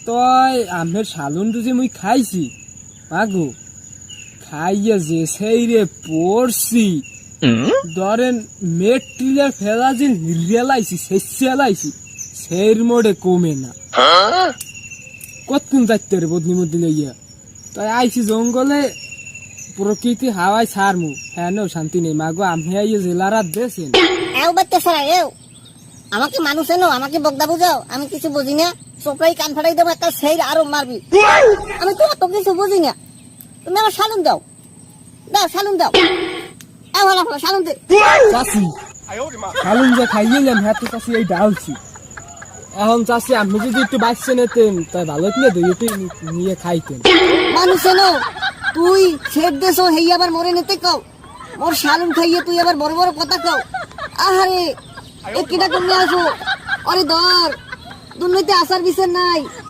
তই আমের সালুনটু যে মুই খাইছি মাগো খাইয়া যে সেই রে পড়ছি ধরেন মেট্রিয়ার ফেলা যে রেলাইছি শেষালাইছি সেই মোড়ে কমে না কতক্ষণ যাইতে রে বদনি মধ্যে লইয়া তাই আইছি জঙ্গলে প্রকৃতি হাওয়ায় ছাড়মু হ্যাঁ শান্তি নেই মাগো আমি আইয়ে জেলারাত দেশেন এও বাচ্চা সারা এও আমাকে মানুষ এনো আমাকে বগদা বুঝাও আমি কিছু বুঝি না চোপড়াই কান ফাটাই দেবো একটা সেই আরো মারবি আমি তো অত কিছু বুঝি না তুমি আমার সালুন দাও দাও সালুন দাও ভালো ভালো সালুন দে চাষি সালুন যে খাইয়েলাম হ্যাঁ তো চাষি এই ডালছি এখন চাষি আমি যদি একটু বাঁচছে নিতেন তাই ভালো কিনে দুই একটু নিয়ে খাইতেন মানুষ এনো তুই ছেড় দেছো হেই আবার মরে নিতে কও মোর সালুন খাইয়ে তুই আবার বড় বড় কথা কও আহারে এ কিটা কমে আসো আরে ধর দুর্নীতি আসার বিচার নাই।